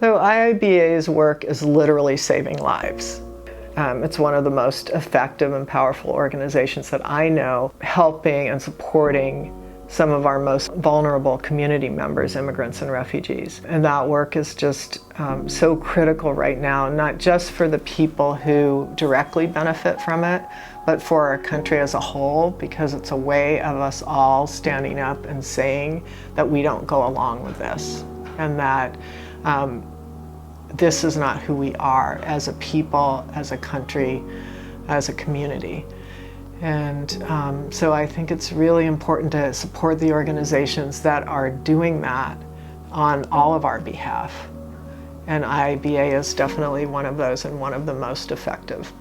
So IIBA's work is literally saving lives. It's one of the most effective and powerful organizations that I know, helping and supporting some of our most vulnerable community members, immigrants and refugees. And that work is just so critical right now, not just for the people who directly benefit from it, but for our country as a whole, because it's a way of us all standing up and saying that we don't go along with this, and that this is not who we are as a people, as a country, as a community. And so I think it's really important to support the organizations that are doing that on all of our behalf. And IIBA is definitely one of those, and one of the most effective.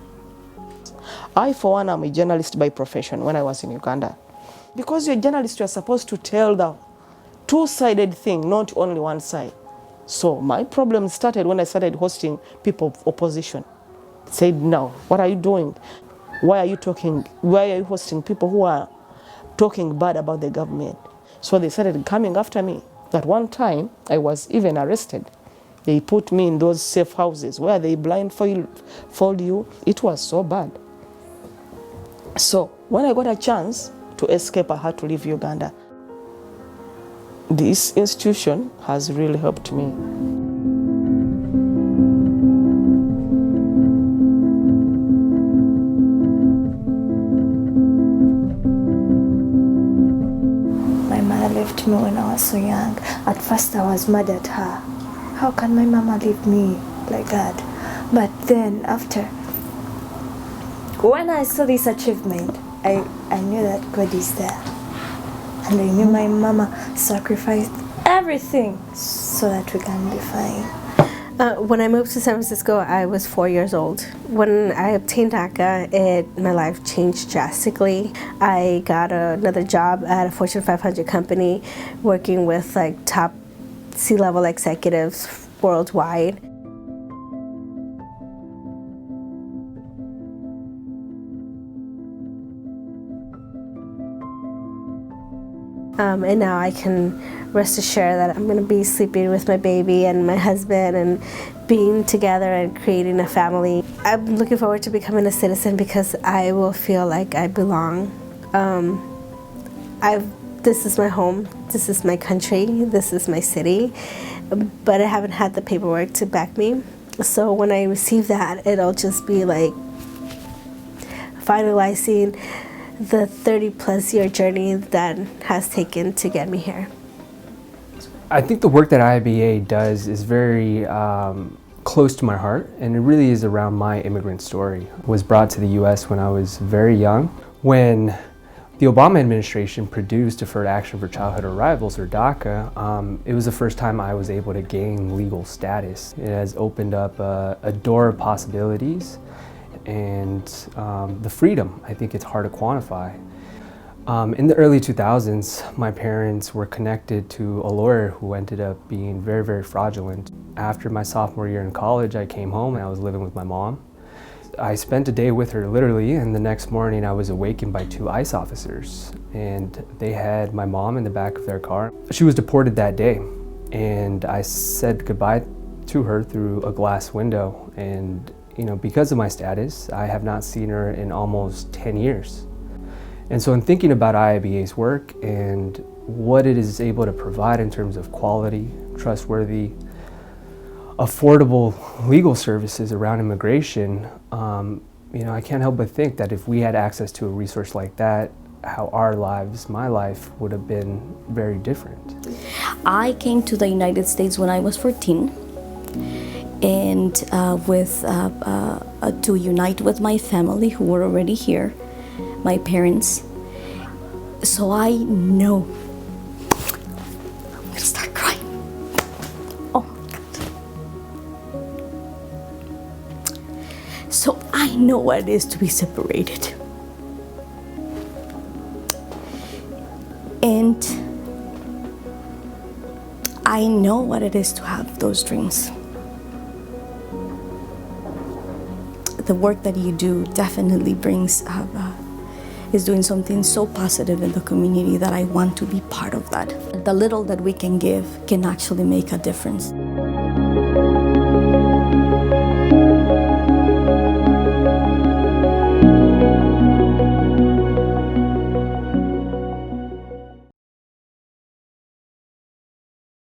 I, for one, am a journalist by profession when I was in Uganda. Because you're a journalist, you're supposed to tell the two-sided thing, not only one side. So my problem started when I started hosting people of opposition. They said, no, what are you doing? Why are you hosting people who are talking bad about the government? So they started coming after me. At one time, I was even arrested. They put me in those safe houses where they blindfold you. It was so bad. So when I got a chance to escape, I had to leave Uganda. This institution has really helped me. My mother left me when I was so young. At first I was mad at her. How can my mama leave me like that? But then after, when I saw this achievement, I knew that God is there. And I knew my mama sacrificed everything so that we can be fine. When I moved to San Francisco, I was 4 years old. When I obtained DACA, my life changed drastically. I got another job at a Fortune 500 company working with top C-level executives worldwide. And now I can rest assured that I'm going to be sleeping with my baby and my husband and being together and creating a family. I'm looking forward to becoming a citizen because I will feel like I belong. This is my home, this is my country, this is my city, but I haven't had the paperwork to back me. So when I receive that, it'll just be like finalizing the 30-plus year journey that has taken to get me here. I think the work that IIBA does is very close to my heart, and it really is around my immigrant story. I was brought to the US when I was very young. When the Obama administration produced Deferred Action for Childhood Arrivals, or DACA, it was the first time I was able to gain legal status. It has opened up a door of possibilities and the freedom. I think it's hard to quantify. In the early 2000s, my parents were connected to a lawyer who ended up being very, very fraudulent. After my sophomore year in college, I came home and I was living with my mom. I spent a day with her literally, and the next morning I was awakened by 2 ICE officers, and they had my mom in the back of their car. She was deported that day, and I said goodbye to her through a glass window, and because of my status, I have not seen her in almost 10 years. And so in thinking about IIBA's work and what it is able to provide in terms of quality, trustworthy, affordable legal services around immigration, I can't help but think that if we had access to a resource like that, how our lives, my life, would have been very different. I came to the United States when I was 14. And to unite with my family who were already here, my parents. So I know, I'm gonna start crying. Oh my God. So I know what it is to be separated. And I know what it is to have those dreams. The work that you do definitely is doing something so positive in the community that I want to be part of that. The little that we can give can actually make a difference. you.